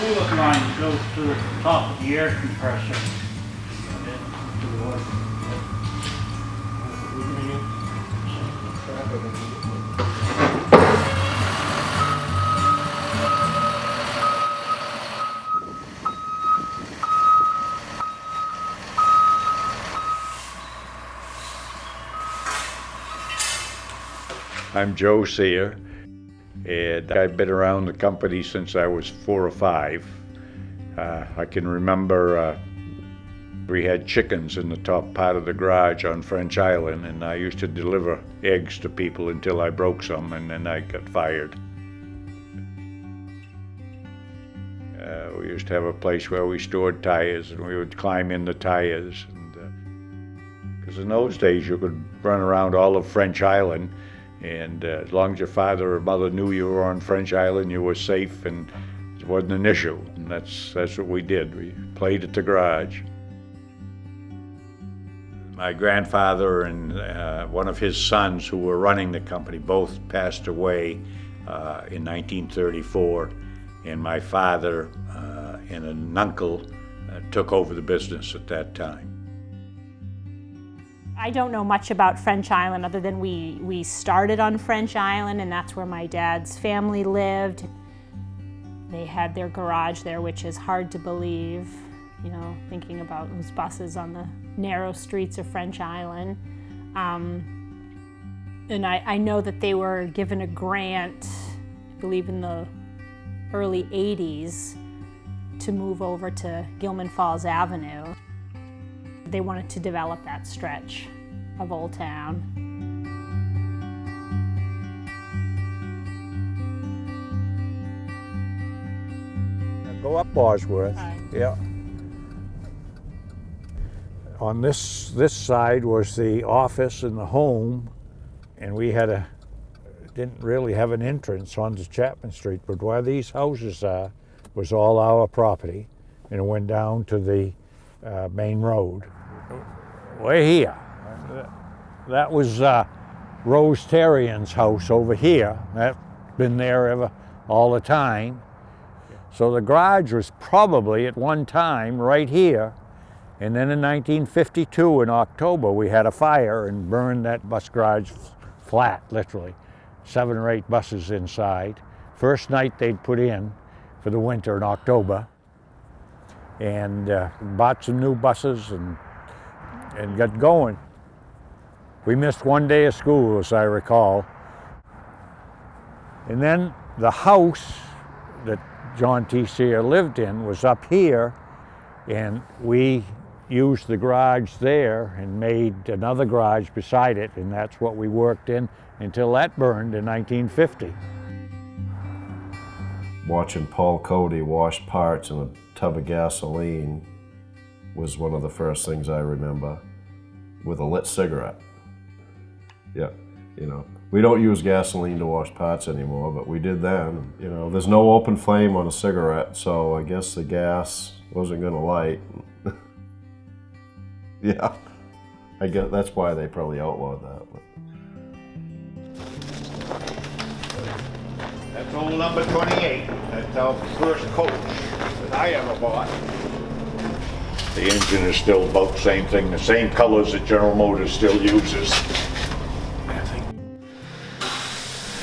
coolant line goes to the top of the air compressor. I'm Joe Sear, and I've been around the company since I was 4 or 5. I can remember we had chickens in the top part of the garage on French Island, and I used to deliver eggs to people until I broke some, and then I got fired. We used to have a place where we stored tires, and we would climb in the tires. Because in those days you could run around all of French Island, and as long as your father or mother knew you were on French Island, you were safe, and it wasn't an issue. And that's what we did. We played at the garage. My grandfather and one of his sons who were running the company both passed away in 1934, and my father and an uncle took over the business at that time. I don't know much about French Island other than we started on French Island, and that's where my dad's family lived. They had their garage there, which is hard to believe, you know, thinking about those buses on the narrow streets of French Island. And I know that they were given a grant, I believe in the early 80s, to move over to Gilman Falls Avenue. They wanted to develop that stretch of Old Town. Go up Bosworth. Hi. Yeah. On this side was the office and the home, and we didn't really have an entrance onto Chapman Street, but where these houses are was all our property, and it went down to the main road. We're here. That was Rose Terrian's house over here. That's been there all the time. So the garage was probably at one time right here. And then in 1952, in October, we had a fire and burned that bus garage flat, literally. 7 or 8 buses inside. First night they'd put in for the winter in October. And bought some new buses and got going. We missed one day of school, as I recall. And then the house that John T. Sear lived in was up here, and we used the garage there and made another garage beside it, and that's what we worked in until that burned in 1950. Watching Paul Cody wash parts in a tub of gasoline was one of the first things I remember, with a lit cigarette. Yeah, you know, we don't use gasoline to wash parts anymore, but we did then. You know, there's no open flame on a cigarette, so I guess the gas wasn't gonna light. Yeah, I guess that's why they probably outlawed that. But. That's old number 28. That's our first coach that I ever bought. The engine is still about the same thing, the same colors that General Motors still uses.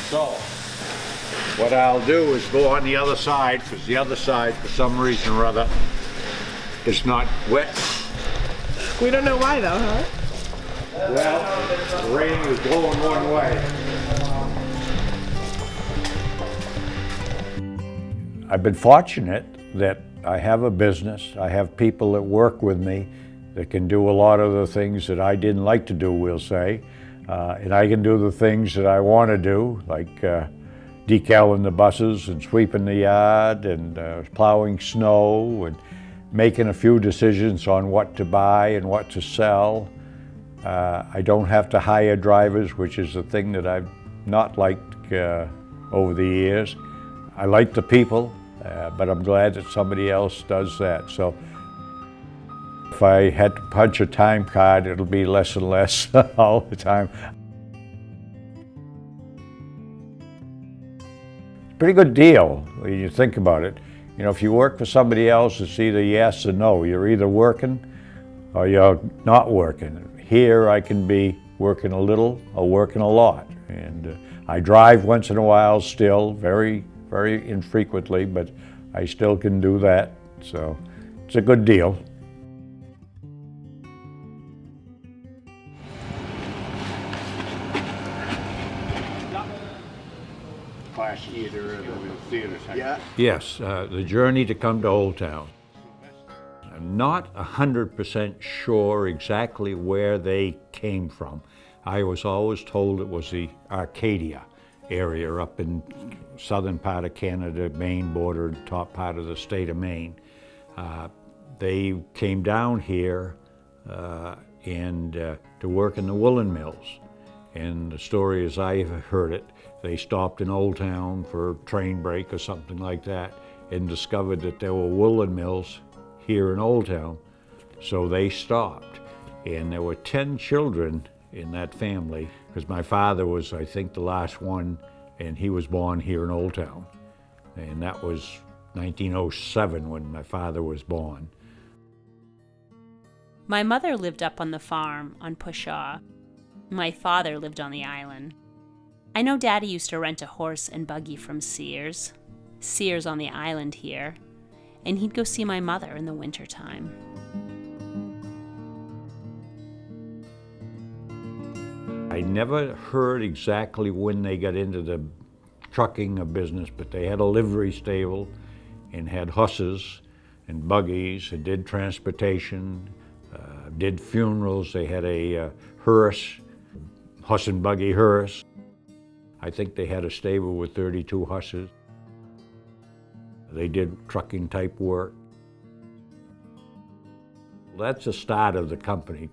So, what I'll do is go on the other side, because the other side, for some reason or other, is not wet. We don't know why though, huh? Well, the rain was blowing one way. I've been fortunate that I have a business. I have people that work with me that can do a lot of the things that I didn't like to do, we'll say. And I can do the things that I want to do, like decaling the buses and sweeping the yard and plowing snow and making a few decisions on what to buy and what to sell. I don't have to hire drivers, which is the thing that I've not liked over the years. I like the people, but I'm glad that somebody else does that. So if I had to punch a time card, it'll be less and less all the time. Pretty good deal when you think about it. You know, if you work for somebody else, it's either yes or no. You're either working or you're not working. Here I can be working a little or working a lot. And I drive once in a while still, very, very infrequently, but I still can do that. So it's a good deal. Class either of the theater center. Yeah. Yes, the journey to come to Old Town. I'm not 100% sure exactly where they came from. I was always told it was the Arcadia area up in southern part of Canada, Maine border, top part of the state of Maine. They came down here to work in the woolen mills. And the story as I have heard it, they stopped in Old Town for a train break or something like that and discovered that there were woolen mills here in Old Town. So they stopped. And there were 10 children in that family, because my father was, I think, the last one, and he was born here in Old Town. And that was 1907 when my father was born. My mother lived up on the farm on Pushaw. My father lived on the island. I know Daddy used to rent a horse and buggy from Sears on the island here, and he'd go see my mother in the wintertime. I never heard exactly when they got into the trucking business, but they had a livery stable and had horses and buggies and did transportation, did funerals. They had a hearse, horse and buggy hearse. I think they had a stable with 32 horses. They did trucking type work. That's the start of the company.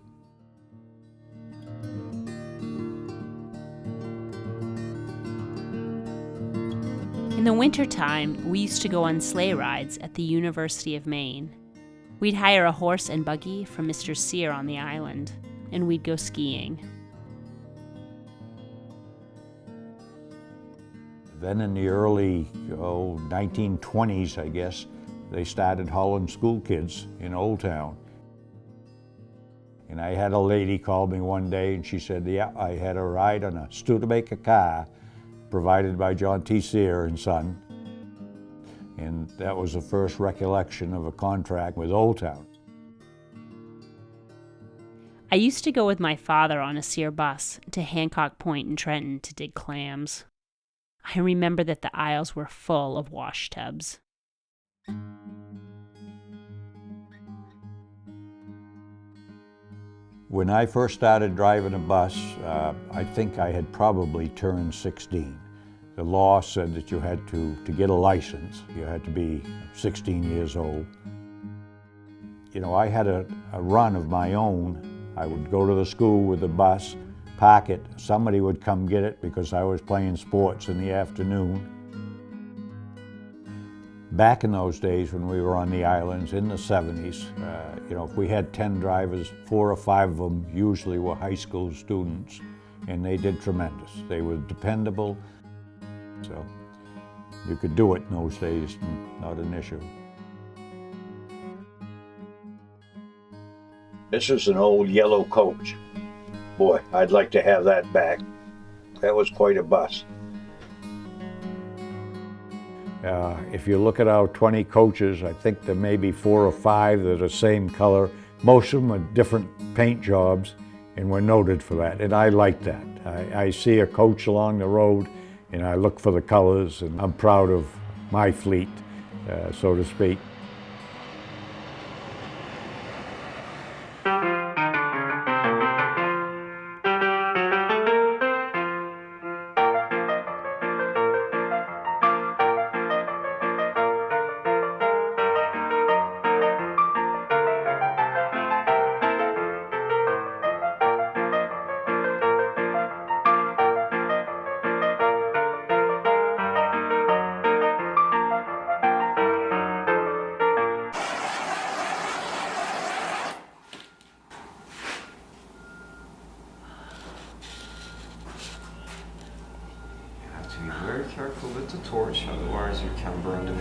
In the wintertime, we used to go on sleigh rides at the University of Maine. We'd hire a horse and buggy from Mr. Sear on the island, and we'd go skiing. Then in the early 1920s, I guess, they started hauling school kids in Old Town. And I had a lady call me one day and she said, yeah, I had a ride on a Studebaker car provided by John T. Sear and Son. And that was the first recollection of a contract with Old Town. I used to go with my father on a Sear bus to Hancock Point in Trenton to dig clams. I remember that the aisles were full of wash tubs. When I first started driving a bus, I think I had probably turned 16. The law said that you had to get a license, you had to be 16 years old. You know, I had a run of my own. I would go to the school with the bus, park it, somebody would come get it because I was playing sports in the afternoon. Back in those days when we were on the islands in the 70s, you know, if we had 10 drivers, 4 or 5 of them usually were high school students, and they did tremendous. They were dependable, so you could do it in those days, not an issue. This is an old yellow coach. Boy, I'd like to have that back. That was quite a bus. If you look at our 20 coaches, I think there may be 4 or 5 that are the same color. Most of them are different paint jobs, and we're noted for that, and I like that. I see a coach along the road, and I look for the colors, and I'm proud of my fleet, so to speak.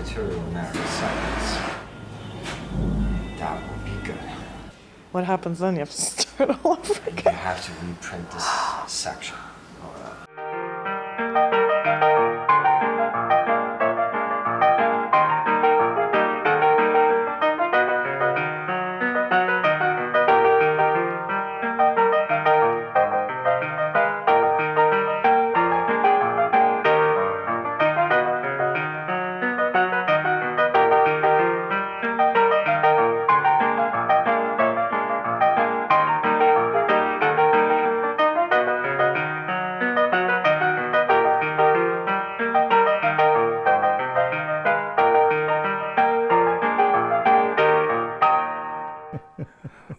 material in that seconds. That would be good. What happens then? You have to start all over You again. have to reprint this section.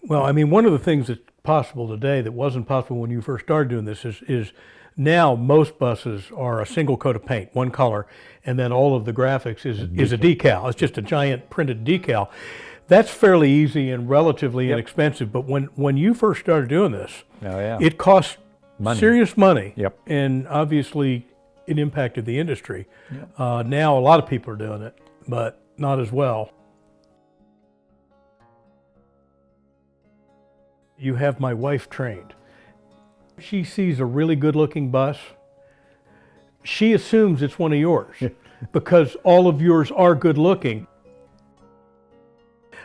Well, I mean, one of the things that's possible today that wasn't possible when you first started doing this is now most buses are a single coat of paint, one color, and then all of the graphics is a decal. It's just a giant printed decal. That's fairly easy and relatively inexpensive, but when you first started doing this, it cost serious money, and obviously it impacted the industry. Now a lot of people are doing it, but not as well. You have my wife trained. She sees a really good-looking bus. She assumes it's one of yours because all of yours are good-looking.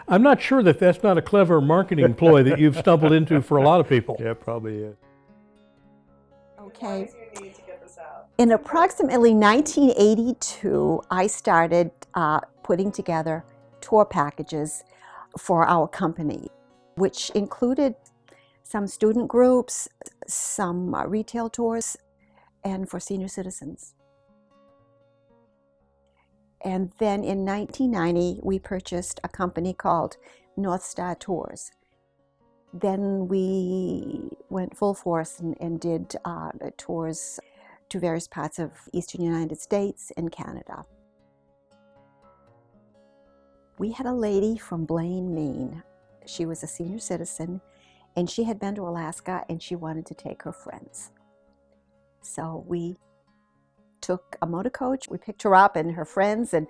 I'm not sure that that's not a clever marketing ploy that you've stumbled into for a lot of people. Yeah, probably is. Okay. In approximately 1982, I started putting together tour packages for our company, which included some student groups, some retail tours, and for senior citizens. And then in 1990, we purchased a company called North Star Tours. Then we went full force and did tours to various parts of Eastern United States and Canada. We had a lady from Blaine, Maine. She was a senior citizen, and she had been to Alaska, and she wanted to take her friends. So we took a motor coach, we picked her up and her friends and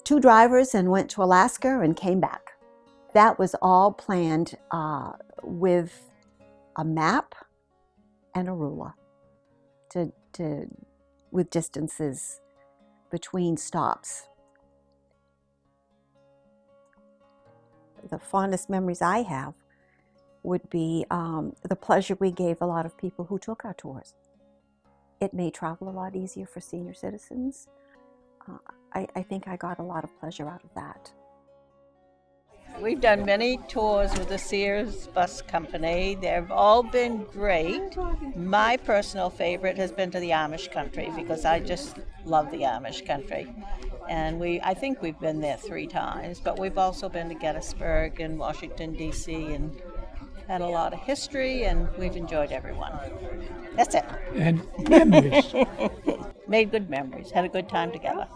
2 drivers and went to Alaska and came back. That was all planned with a map and a ruler with distances between stops. The fondest memories I have would be the pleasure we gave a lot of people who took our tours. It made travel a lot easier for senior citizens. I think I got a lot of pleasure out of that. We've done many tours with the Sears Bus Company. They've all been great. My personal favorite has been to the Amish country because I just love the Amish country. And I think we've been there 3 times, but we've also been to Gettysburg and Washington, D.C. and had a lot of history, and we've enjoyed everyone. That's it. And memories. Made good memories, had a good time together.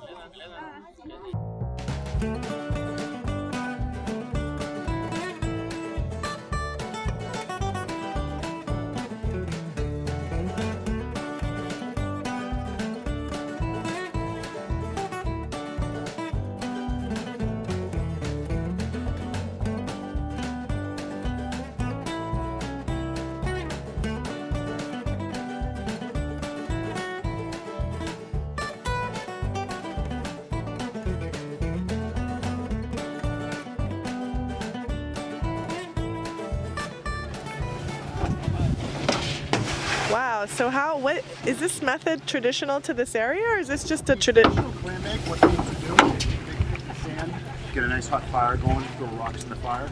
Wow. So what is this method traditional to this area, or is this just a traditional? Clam bake, what they used to do is take the sand, get a nice hot fire going, throw rocks in the fire.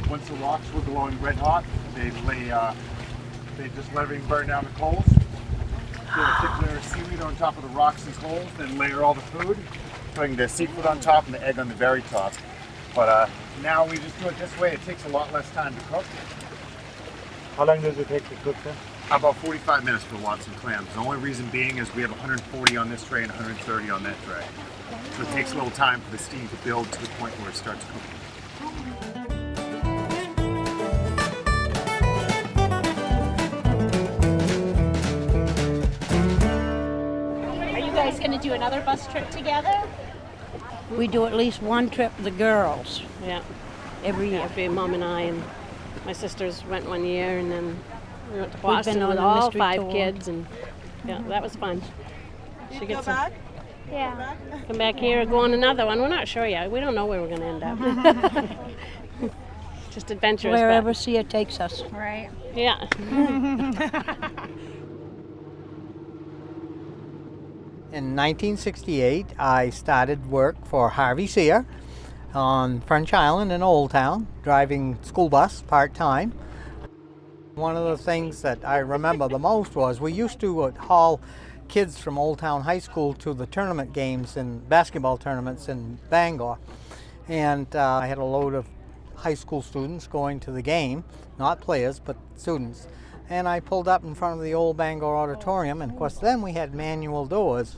Once the rocks were glowing red hot, they just let everything burn down the coals. Get a thick layer of seaweed on top of the rocks and coals, then layer all the food, putting the seafood on top and the egg on the very top. But now we just do it this way. It takes a lot less time to cook. How long does it take to cook them? About 45 minutes for lots and clams. The only reason being is we have 140 on this tray and 130 on that tray. So it takes a little time for the steam to build to the point where it starts cooking. Are you guys going to do another bus trip together? We do at least one trip, the girls. Yeah. Every year. After Mom and I and my sisters went one year, and then we went to We've Boston been on with the all mystery 5 tour. kids, and yeah, that was fun. You go back? Yeah. Come back here and go on another one. We're not sure yet. We don't know where we're going to end up. Just adventurous. Wherever Sia takes us. Right. Yeah. In 1968, I started work for Harvey Sear on French Island in Old Town, driving school bus part-time. One of the things that I remember the most was we used to haul kids from Old Town High School to the tournament games and basketball tournaments in Bangor. And I had a load of high school students going to the game, not players, but students. And I pulled up in front of the old Bangor Auditorium, and of course then we had manual doors.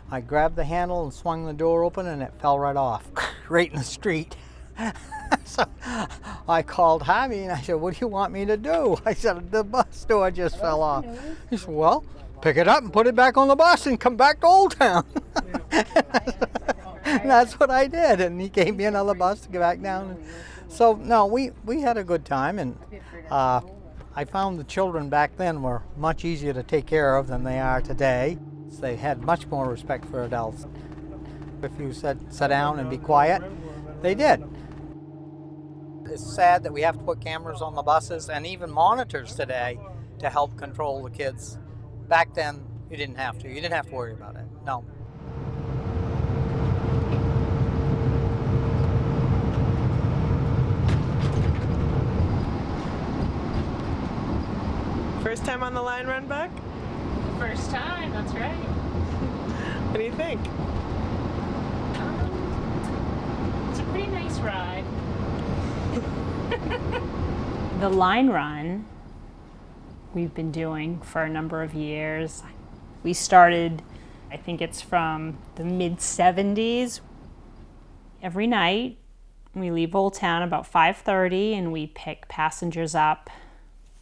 I grabbed the handle and swung the door open, and it fell right off, right in the street. So I called Harvey and I said, "What do you want me to do?" I said, "The bus door just fell off." He said, "Well, pick it up and put it back on the bus and come back to Old Town." And that's what I did, and he gave me another bus to get back down. So no, we had a good time, and I found the children back then were much easier to take care of than they are today. They had much more respect for adults. If you said, "Sit down and be quiet," they did. It's sad that we have to put cameras on the buses and even monitors today to help control the kids. Back then, you didn't have to. You didn't have to worry about it. No. First time on the line run back? First time, that's right. What do you think? It's a pretty nice ride. The line run we've been doing for a number of years. We started, I think it's from the mid-70s. Every night we leave Old Town about 5:30 and we pick passengers up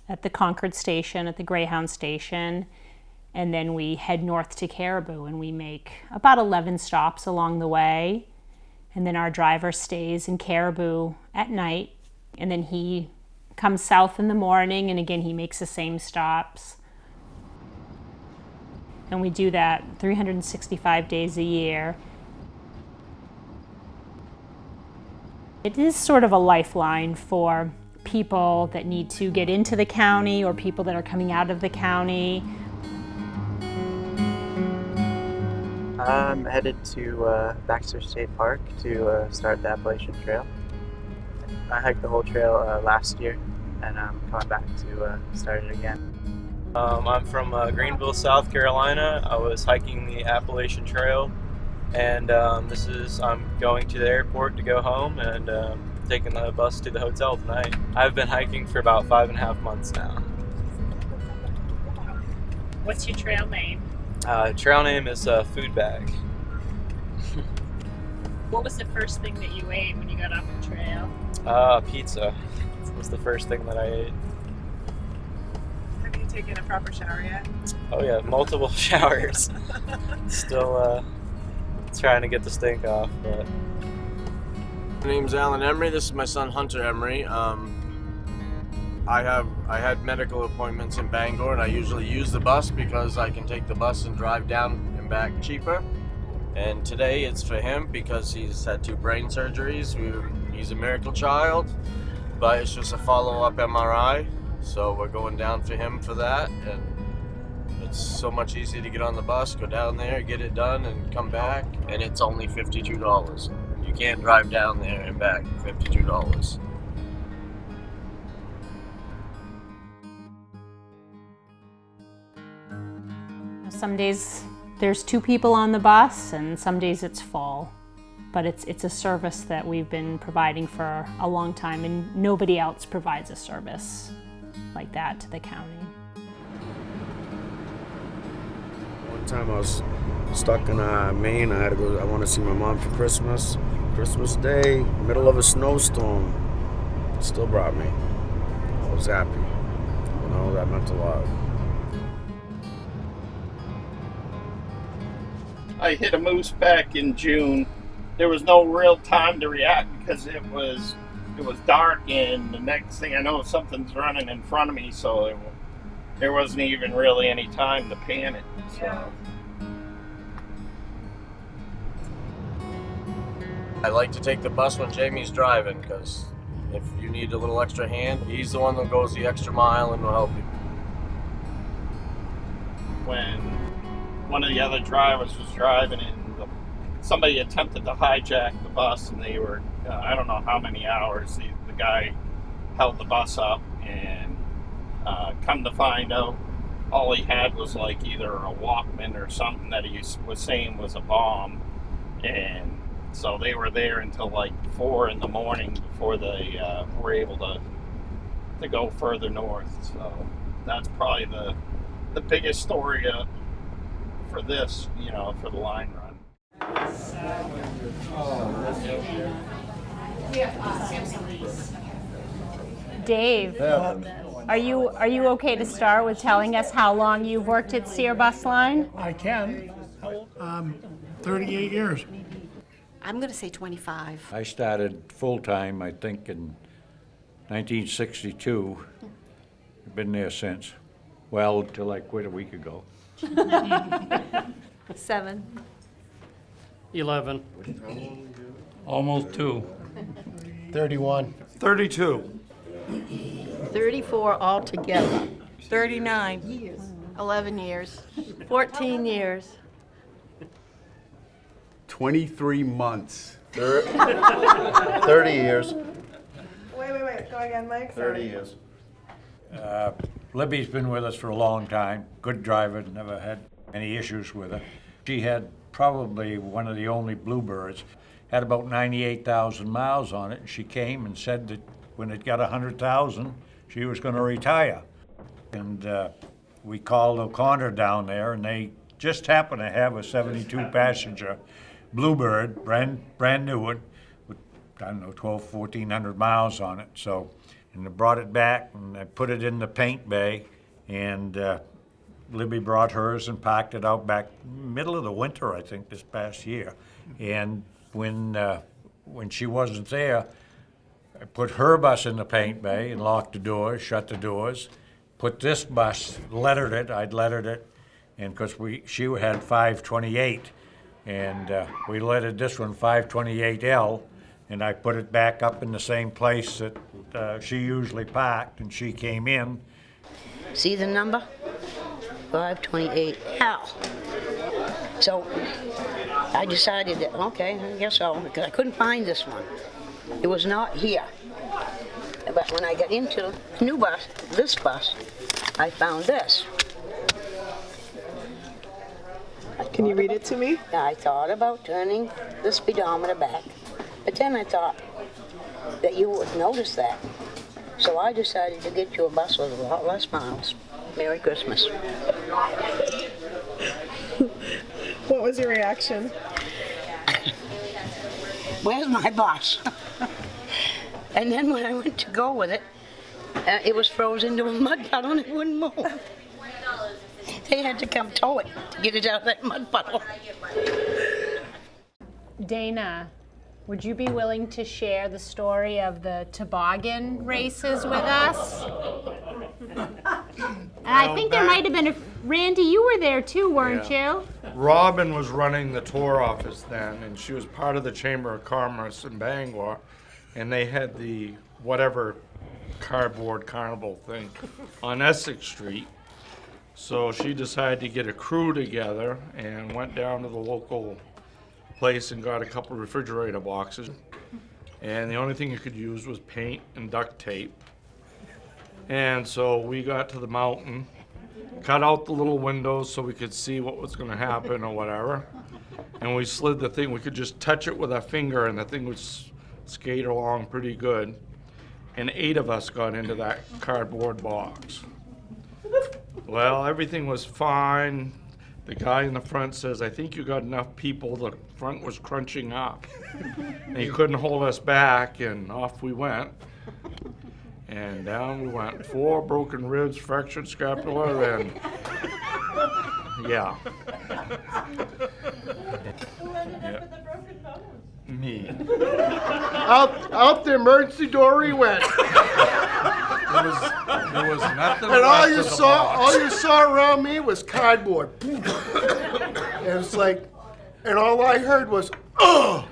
at the Concord station, at the Greyhound station, and then we head north to Caribou, and we make about 11 stops along the way. And then our driver stays in Caribou at night, and then he comes south in the morning, and again he makes the same stops. And we do that 365 days a year. It is sort of a lifeline for people that need to get into the county or people that are coming out of the county. I'm headed to Baxter State Park to start the Appalachian Trail. I hiked the whole trail last year, and I'm coming back to start it again. I'm from Greenville, South Carolina. I was hiking the Appalachian Trail, and I'm going to the airport to go home and taking the bus to the hotel tonight. I've been hiking for about 5.5 months now. What's your trail name? Trail name is Food Bag. What was the first thing that you ate when you got off the trail? Pizza. That was the first thing that I ate. Have you taken a proper shower yet? Oh yeah, multiple showers. Still trying to get the stink off, but. My name's Alan Emery. This is my son Hunter Emery. I had medical appointments in Bangor, and I usually use the bus because I can take the bus and drive down and back cheaper. And today it's for him because he's had 2 brain surgeries. He's a miracle child, but it's just a follow-up MRI. So we're going down for him for that, and it's so much easier to get on the bus, go down there, get it done, and come back. And it's only $52. You can't drive down there and back for $52. Some days there's 2 people on the bus, and some days it's full. But it's a service that we've been providing for a long time, and nobody else provides a service like that to the county. One time I was stuck in Maine. I had to go. I want to see my mom for Christmas. Christmas Day, middle of a snowstorm. Still brought me. I was happy. You know, that meant a lot. I hit a moose back in June there was no real time to react because it was dark, and the next thing I know, something's running in front of me, so there wasn't even really any time to panic. So. I like to take the bus when Jamie's driving, because if you need a little extra hand, he's the one that goes the extra mile and will help you. When one of the other drivers was driving and somebody attempted to hijack the bus, and they were, I don't know how many hours, the guy held the bus up, and come to find out, all he had was like either a Walkman or something that he was saying was a bomb. And so they were there until like 4 in the morning before they were able to go further north. So that's probably the biggest story for this, for the line run. Dave, are you okay to start with telling us how long you've worked at Sear Bus Line? I can. 38 years. I'm going to say 25. I started full-time, I think, in 1962. I've been there since. Well, till I quit a week ago. 7. 11. Almost 2. 31. 32. 34 altogether. 39. 11 years. 14 years. 23 months. 30 years. Wait. Go again, Mike. 30 years. Libby's been with us for a long time. Good driver, never had any issues with her. She had probably one of the only Bluebirds. Had about 98,000 miles on it. She came and said that when it got 100,000, she was going to retire. And we called O'Connor down there, and they just happened to have a 72-passenger Bluebird, brand new one, with, I don't know, 1,400 miles on it. So, and they brought it back, and I put it in the paint bay, and Libby brought hers and parked it out back middle of the winter, I think, this past year. And when she wasn't there, I put her bus in the paint bay and locked the doors, shut the doors, put this bus, I'd lettered it, and because she had 528, and we lettered this one 528L, and I put it back up in the same place that she usually parked, and she came in. See the number? 528L. So I decided that, okay, I guess so, because I couldn't find this one. It was not here. But when I got into the new bus, this bus, I found this. Can you read it to me? I thought about turning the speedometer back, but then I thought that you would notice that. So I decided to get you a bus with a lot less miles. Merry Christmas. What was your reaction? Where's my bus? And then when I went to go with it, it was frozen into a mud puddle and it wouldn't move. They had to come tow it to get it out of that mud puddle. Dana, would you be willing to share the story of the toboggan races with us? And I think there might have been Randy, you were there too, weren't you? Robin was running the tour office then, and she was part of the Chamber of Commerce in Bangor, and they had the whatever cardboard carnival thing on Essex Street. So she decided to get a crew together and went down to the local place and got a couple refrigerator boxes. And the only thing you could use was paint and duct tape. And so we got to the mountain, cut out the little windows so we could see what was going to happen or whatever. And we slid the thing. We could just touch it with our finger and the thing would skate along pretty good. And 8 of us got into that cardboard box. Well, everything was fine. The guy in the front says, I think you got enough people. The front was crunching up. And he couldn't hold us back, and off we went. And down we went. 4 broken ribs, fractured scapula, then, yeah. me. Out the emergency door he went. There was nothing And left of the box. all you saw around me was cardboard. And it's like, and all I heard was, oh!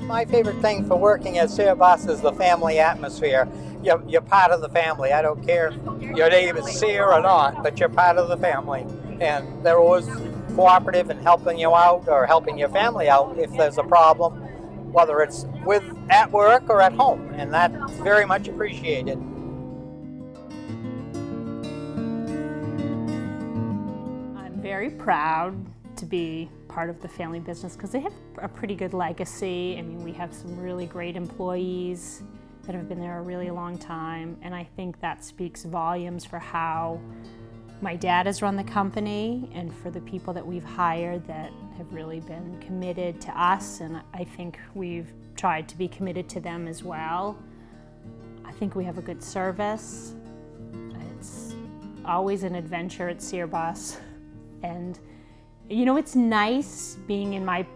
My favorite thing for working at Sear Bus is the family atmosphere. You're part of the family. I don't care if your name is Sear or not, but you're part of the family. And they're always cooperative in helping you out or helping your family out if there's a problem, whether it's at work or at home. And that's very much appreciated. I'm very proud to be part of the family business because they have a pretty good legacy. I mean, we have some really great employees that have been there a really long time, and I think that speaks volumes for how my dad has run the company and for the people that we've hired that have really been committed to us, and I think we've tried to be committed to them as well. I think we have a good service. It's always an adventure at Sear Bus, and you know, it's nice being in my,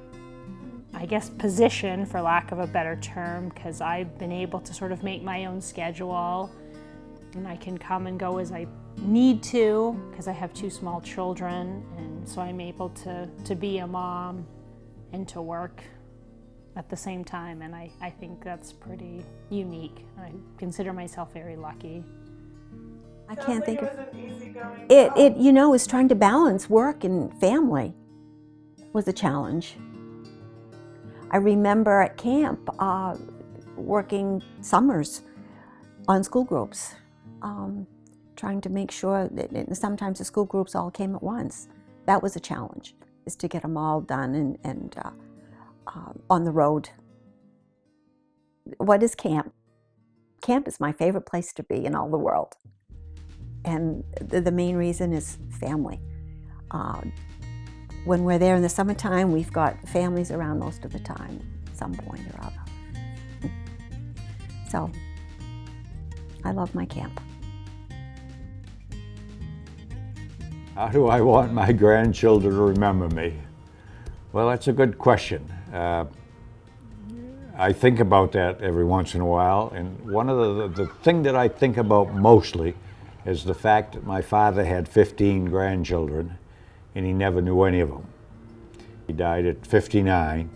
I guess, position, for lack of a better term, because I've been able to sort of make my own schedule, and I can come and go as I need to, because I have 2 small children, and so I'm able to be a mom and to work at the same time, and I think that's pretty unique. I consider myself very lucky. I can't think of it. You know, is trying to balance work and family was a challenge. I remember at camp working summers on school groups, trying to make sure that sometimes the school groups all came at once. That was a challenge, is to get them all done and on the road. What is camp? Camp is my favorite place to be in all the world. And the main reason is family. When we're there in the summertime, we've got families around most of the time, at some point or other. So, I love my camp. How do I want my grandchildren to remember me? Well, that's a good question. I think about that every once in a while, and one of the thing that I think about mostly is the fact that my father had 15 grandchildren and he never knew any of them. He died at 59,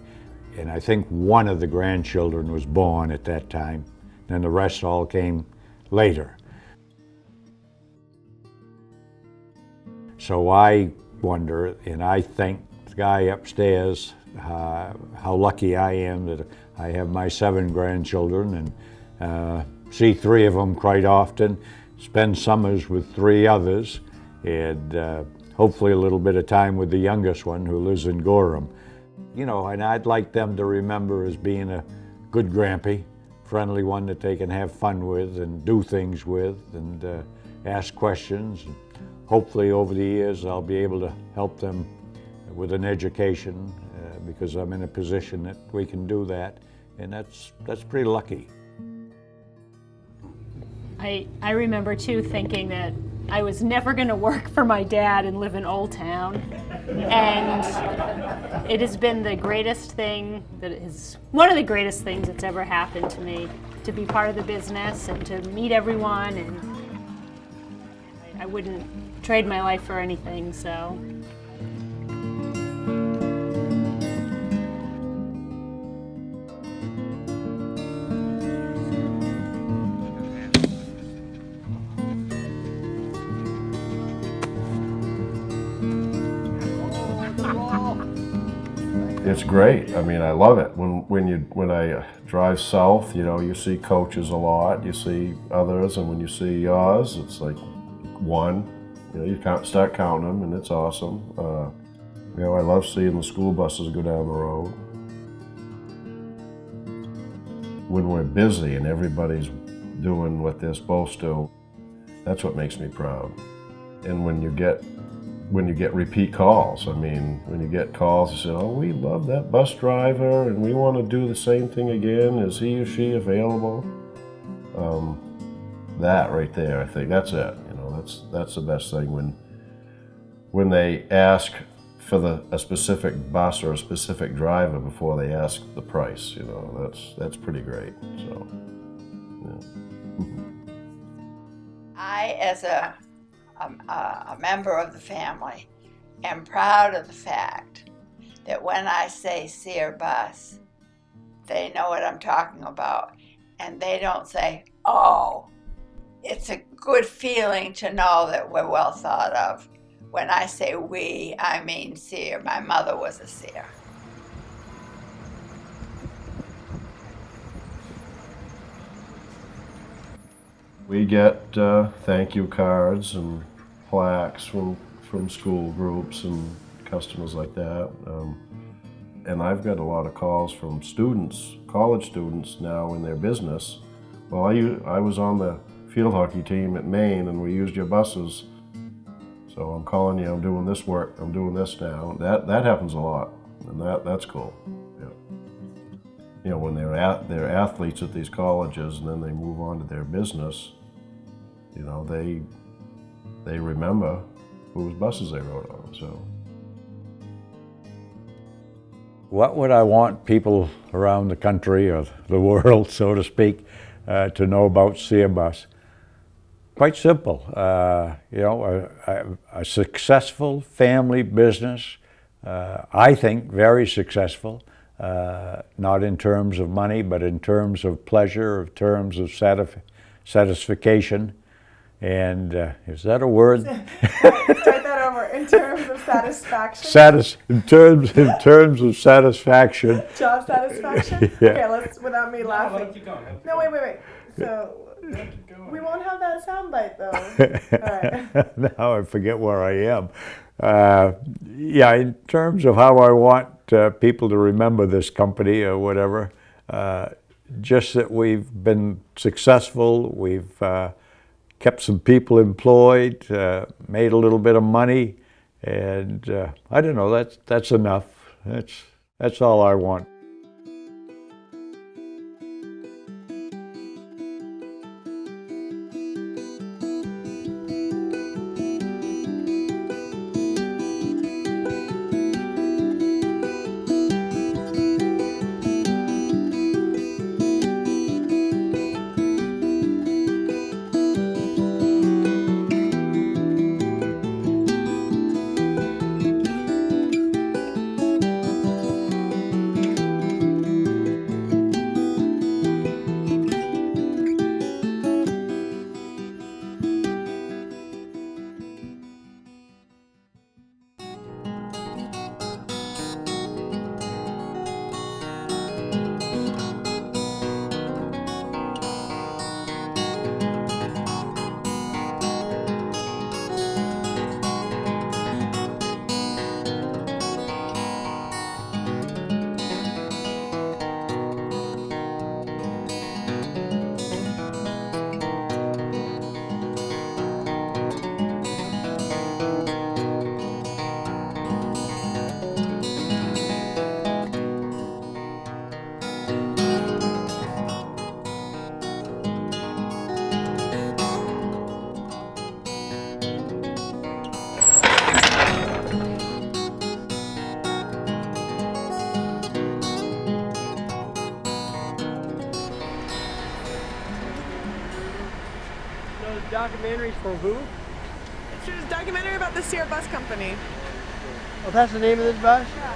and I think one of the grandchildren was born at that time, and the rest all came later. So I wonder, and I thank the guy upstairs how lucky I am that I have my 7 grandchildren and see 3 of them quite often, spend summers with 3 others, and hopefully a little bit of time with the youngest one who lives in Gorham. You know, and I'd like them to remember as being a good grampy, friendly one that they can have fun with and do things with and ask questions. And hopefully over the years I'll be able to help them with an education because I'm in a position that we can do that, and that's pretty lucky. I remember too thinking that I was never going to work for my dad and live in Old Town, and it has been the greatest thing one of the greatest things that's ever happened to me, to be part of the business and to meet everyone, and I wouldn't trade my life for anything, so. It's great. I mean, I love it. When I drive south, you know, you see coaches a lot, you see others, and when you see yours, it's like one. You know, you start counting them, and it's awesome. You know, I love seeing the school buses go down the road. When we're busy and everybody's doing what they're supposed to, that's what makes me proud. And when you get repeat calls. I mean, when you get calls that say, oh, we love that bus driver and we want to do the same thing again, is he or she available? That right there, I think, that's it. You know? that's the best thing when they ask for a specific bus or a specific driver before they ask the price. You know, that's pretty great. So, yeah. I, as a member of the family, am proud of the fact that when I say Sear bus, they know what I'm talking about, and they don't say, oh. It's a good feeling to know that we're well thought of. When I say we, I mean Sear. My mother was a Sear. We get thank you cards and plaques from school groups and customers like that. And I've got a lot of calls from students, college students now in their business. Well, I was on the field hockey team at Maine and we used your buses. So I'm calling you, I'm doing this work, I'm doing this now. That happens a lot, and that's cool. Yeah. You know, when they're athletes at these colleges and then they move on to their business, you know, they remember whose buses they rode on, so. What would I want people around the country or the world, so to speak, to know about Sear Bus? Quite simple. You know, a successful family business, I think very successful, not in terms of money, but in terms of pleasure, in terms of satisfaction. And is that a word? Start that over. In terms of satisfaction. In terms of satisfaction. Job satisfaction. Yeah. Okay, let's without me laughing. No, wait. So we won't have that soundbite though. All right. Now I forget where I am. Yeah, in terms of how I want people to remember this company or whatever, just that we've been successful, we've kept some people employed, made a little bit of money, and I don't know, that's enough. That's all I want. Documentaries for who? It's a documentary about the Sear Bus Company. Oh, that's the name of this bus? Yeah.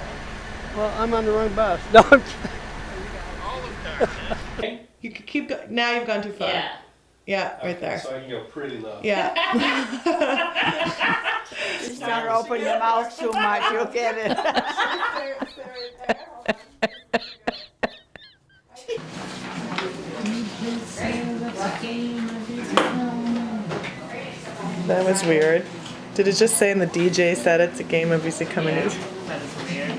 Well, I'm on the wrong bus. No, I'm You could keep going. Now you've gone too far. Yeah. Yeah, right there. So I can go pretty low. Yeah. Just don't open your mouth too much, you'll get it. That was weird. Did it just say in the DJ set it's a game of Is He Coming In? That is weird.